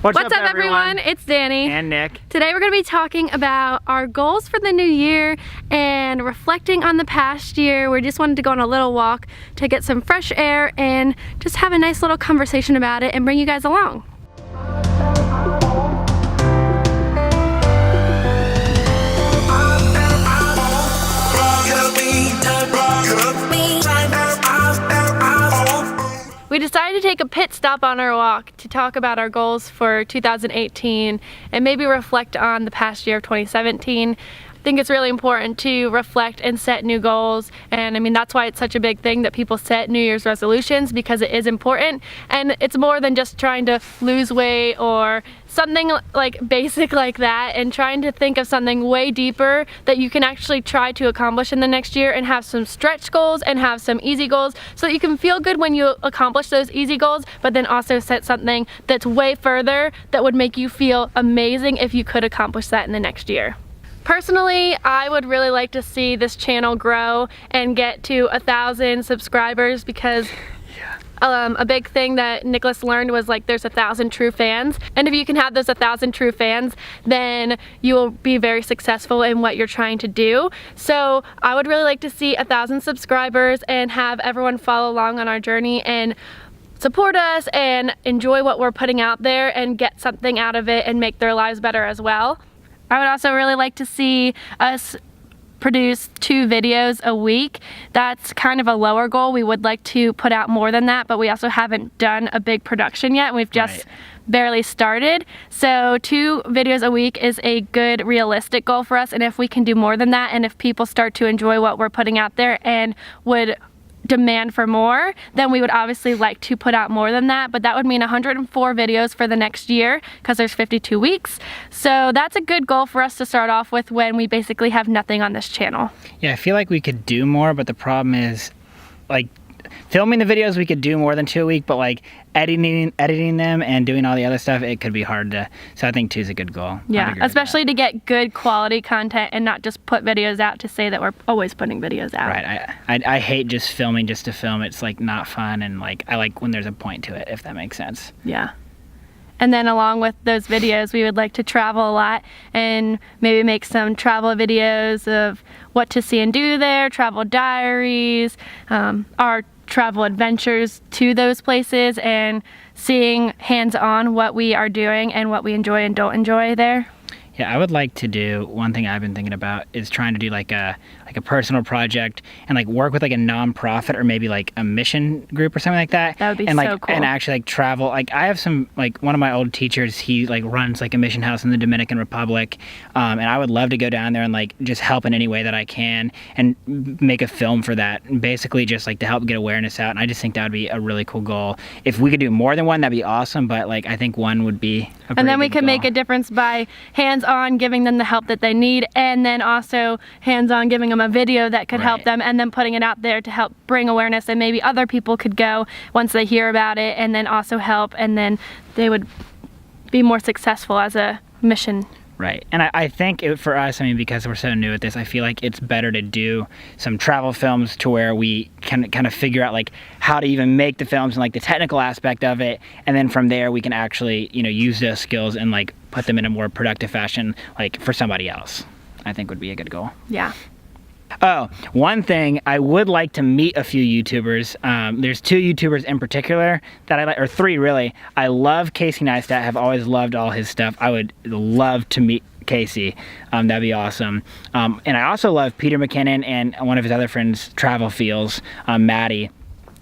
What's up everyone? It's Dani and Nick. Today we're going to be talking about our goals for the new year and reflecting on the past year. We just wanted to go on a little walk to get some fresh air and just have a nice little conversation about it and bring you guys along. We decided to take a pit stop on our walk to talk about our goals for 2018 and maybe reflect on the past year of 2017. I think it's really important to reflect and set new goals, and I mean that's why it's such a big thing that people set New Year's resolutions, because it is important and it's more than just trying to lose weight or something like basic like that, and trying to think of something way deeper that you can actually try to accomplish in the next year and have some stretch goals and have some easy goals so that you can feel good when you accomplish those easy goals, but then also set something that's way further that would make you feel amazing if you could accomplish that in the next year. Personally, I would really like to see this channel grow and get to 1,000 subscribers, because a big thing that Nicholas learned was like there's 1,000 true fans, and if you can have those 1,000 true fans, then you will be very successful in what you're trying to do. So I would really like to see 1,000 subscribers and have everyone follow along on our journey and support us and enjoy what we're putting out there and get something out of it and make their lives better as well. I would also really like to see us produce 2 videos a week. That's kind of a lower goal. We would like to put out more than that, but we also haven't done a big production yet. We've just barely started. So 2 videos a week is a good realistic goal for us, and if we can do more than that, and if people start to enjoy what we're putting out there and would demand for more, then we would obviously like to put out more than that, but that would mean 104 videos for the next year because there's 52 weeks. So that's a good goal for us to start off with when we basically have nothing on this channel. Yeah, I feel like we could do more, but the problem is like filming the videos we could do more than 2 a week, but like editing them and doing all the other stuff, it could be hard to, so I think 2 is a good goal. Yeah, especially to get good quality content and not just put videos out to say that we're always putting videos out. Right, I hate just filming just to film. It's like not fun, and like I like when there's a point to it, if that makes sense. Yeah. And then along with those videos, we would like to travel a lot and maybe make some travel videos of what to see and do there, travel diaries, our travel adventures to those places, and seeing hands-on what we are doing and what we enjoy and don't enjoy there. Yeah, I would like to do, one thing I've been thinking about is trying to do like a personal project and like work with like a nonprofit or maybe like a mission group or something like that. That would be and like, so cool. And actually like travel. Like I have some, like one of my old teachers, he like runs like a mission house in the Dominican Republic. And I would love to go down there and like just help in any way that I can and make a film for that. And basically just like to help get awareness out. And I just think that would be a really cool goal. If we could do more than one, that'd be awesome. But like I think one would be a And then we good could goal. make a difference by hands-on giving them the help that they need, and then also hands-on giving them a video that could help them, and then putting it out there to help bring awareness, and maybe other people could go once they hear about it and then also help, and then they would be more successful as a mission. Right, and I think for us, I mean, because we're so new at this, I feel like it's better to do some travel films to where we can kind of figure out like how to even make the films and like the technical aspect of it, and then from there we can actually, you know, use those skills and like put them in a more productive fashion, like for somebody else. I think would be a good goal. Yeah. Oh, one thing, I would like to meet a few YouTubers. There's 2 YouTubers in particular that I like, or 3 really. I love Casey Neistat, have always loved all his stuff. I would love to meet Casey. That'd be awesome. And I also love Peter McKinnon and one of his other friends, Travel Feels, Maddie.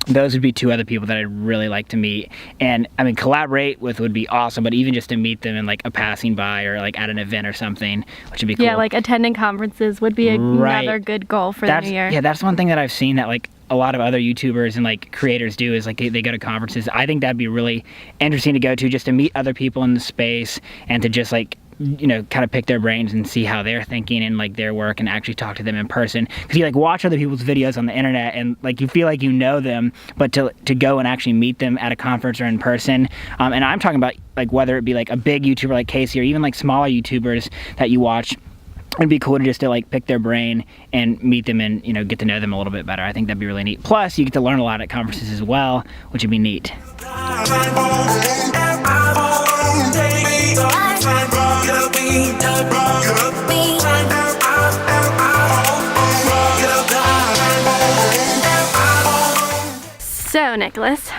Those would be 2 other people that I'd really like to meet. And I mean, collaborate with would be awesome, but even just to meet them in like a passing by or like at an event or something, which would be cool. Yeah, like attending conferences would be another good goal for the new year. Yeah, that's one thing that I've seen that like a lot of other YouTubers and like creators do is like they go to conferences. I think that'd be really interesting to go to, just to meet other people in the space and to just like, you know, kind of pick their brains and see how they're thinking and like their work, and actually talk to them in person. Because you like watch other people's videos on the internet and like you feel like you know them, but to go and actually meet them at a conference or in person. And I'm talking about like whether it be like a big YouTuber like Casey or even like smaller YouTubers that you watch. It'd be cool to just to like pick their brain and meet them and, you know, get to know them a little bit better. I think that'd be really neat. Plus you get to learn a lot at conferences as well, which would be neat. So, Nicholas,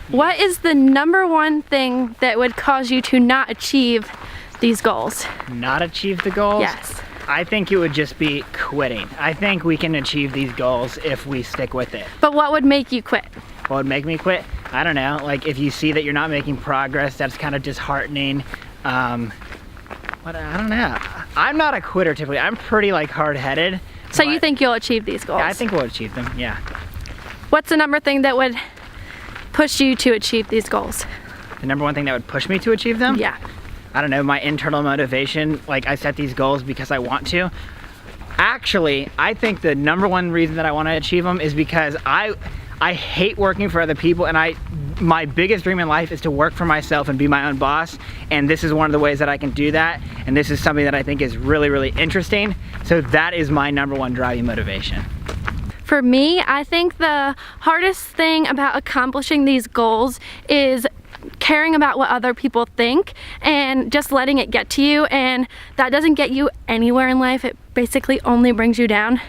what is the number one thing that would cause you to not achieve these goals? Not achieve the goals? Yes. I think it would just be quitting. I think we can achieve these goals if we stick with it. But what would make you quit? What would make me quit? I don't know. Like if you see that you're not making progress, that's kind of disheartening. I don't know. I'm not a quitter typically. I'm pretty like hard-headed. So you think you'll achieve these goals? Yeah, I think we'll achieve them, yeah. What's the number thing that would push you to achieve these goals? The number one thing that would push me to achieve them? Yeah. I don't know, my internal motivation. Like I set these goals because I want to. Actually, I think the number one reason that I want to achieve them is because I hate working for other people, and my biggest dream in life is to work for myself and be my own boss, and this is one of the ways that I can do that, and this is something that I think is really, really interesting. So that is my number one driving motivation. For me, I think the hardest thing about accomplishing these goals is caring about what other people think and just letting it get to you, and that doesn't get you anywhere in life. It basically only brings you down.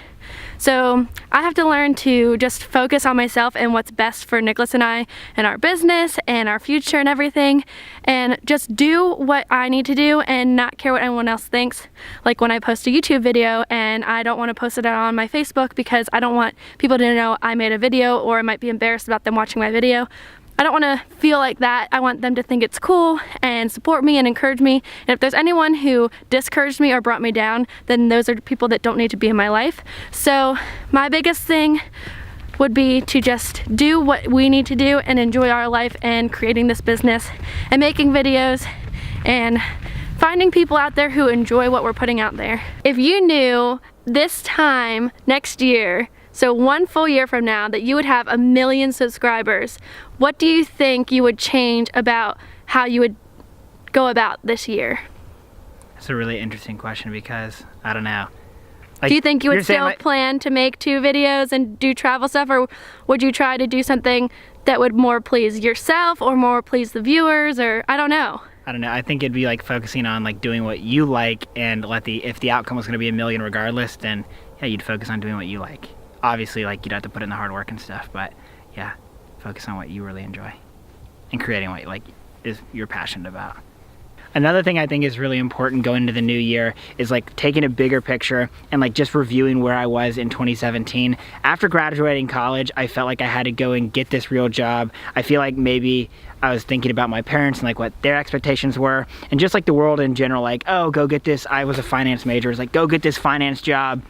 So I have to learn to just focus on myself and what's best for Nicholas and I and our business and our future and everything, and just do what I need to do and not care what anyone else thinks. Like when I post a YouTube video and I don't want to post it on my Facebook because I don't want people to know I made a video, or I might be embarrassed about them watching my video. I don't want to feel like that. I want them to think it's cool and support me and encourage me. And if there's anyone who discouraged me or brought me down, then those are people that don't need to be in my life. So my biggest thing would be to just do what we need to do and enjoy our life and creating this business and making videos and finding people out there who enjoy what we're putting out there. If you knew this time next year, so 1 full year from now, that you would have 1 million subscribers, what do you think you would change about how you would go about this year? That's a really interesting question because, I don't know. Like, do you think you would still like, plan to make 2 videos and do travel stuff, or would you try to do something that would more please yourself or more please the viewers, or I don't know? I don't know. I think it'd be like focusing on like doing what you like, and if the outcome was going to be 1 million regardless, then yeah, you'd focus on doing what you like. Obviously, like you'd have to put in the hard work and stuff, but yeah, focus on what you really enjoy and creating what you're passionate about. Another thing I think is really important going into the new year is like taking a bigger picture and like just reviewing where I was in 2017. After graduating college, I felt like I had to go and get this real job. I feel like maybe I was thinking about my parents and like what their expectations were, and just like the world in general, like, oh, go get this. I was a finance major. It's like, go get this finance job,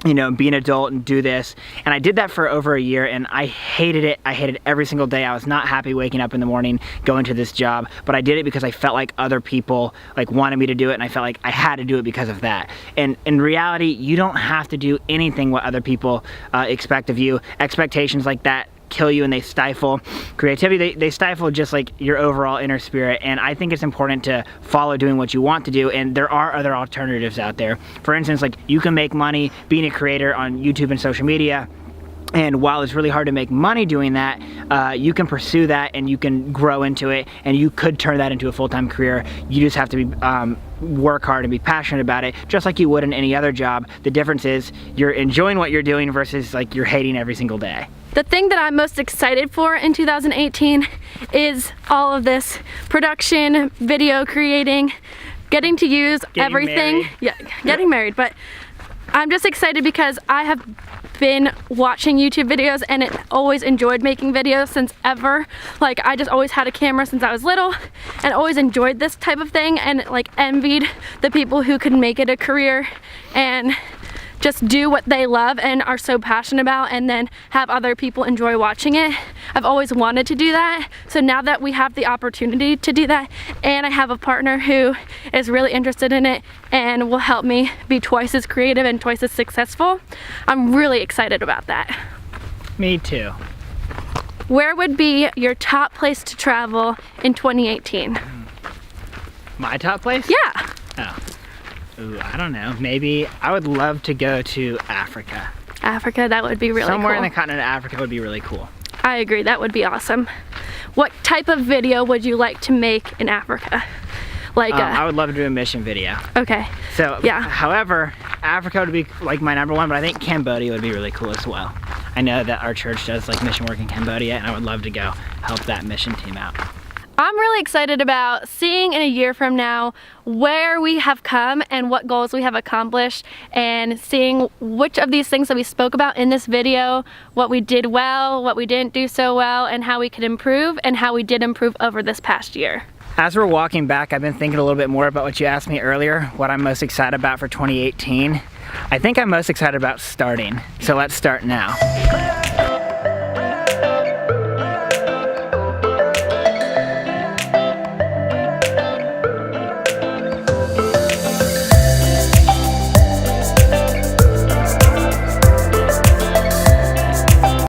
you know, be an adult and do this. And I did that for over a year, and I hated it. I hated every single day. I was not happy waking up in the morning going to this job, but I did it because I felt like other people like wanted me to do it, and I felt like I had to do it because of that. And in reality, you don't have to do anything what other people expect of you. Expectations like that kill you, and they stifle creativity. They stifle just like your overall inner spirit, and I think it's important to follow doing what you want to do, and there are other alternatives out there. For instance, like you can make money being a creator on YouTube and social media, and while it's really hard to make money doing that, you can pursue that and you can grow into it, and you could turn that into a full-time career. You just have to be work hard and be passionate about it, just like you would in any other job. The difference is you're enjoying what you're doing versus like you're hating every single day. The thing that I'm most excited for in 2018 is all of this production, video creating, getting to use everything. Married. Yeah, getting married, but I'm just excited because I have been watching YouTube videos and it always enjoyed making videos since ever. Like I just always had a camera since I was little and always enjoyed this type of thing, and like envied the people who could make it a career and just do what they love and are so passionate about, and then have other people enjoy watching it. I've always wanted to do that, so now that we have the opportunity to do that, and I have a partner who is really interested in it and will help me be twice as creative and twice as successful, I'm really excited about that. Me too. Where would be your top place to travel in 2018? My top place? Yeah. Oh. Ooh, I don't know. Maybe I would love to go to Africa. Africa, that would be really Somewhere cool. in the continent of Africa would be really cool. I agree, that would be awesome. What type of video would you like to make in Africa? Like I would love to do a mission video. Okay. So, yeah. However, Africa would be like my number one, but I think Cambodia would be really cool as well. I know that our church does like mission work in Cambodia, and I would love to go help that mission team out. I'm really excited about seeing in a year from now where we have come and what goals we have accomplished, and seeing which of these things that we spoke about in this video, what we did well, what we didn't do so well, and how we could improve, and how we did improve over this past year. As we're walking back, I've been thinking a little bit more about what you asked me earlier, what I'm most excited about for 2018. I think I'm most excited about starting, so let's start now.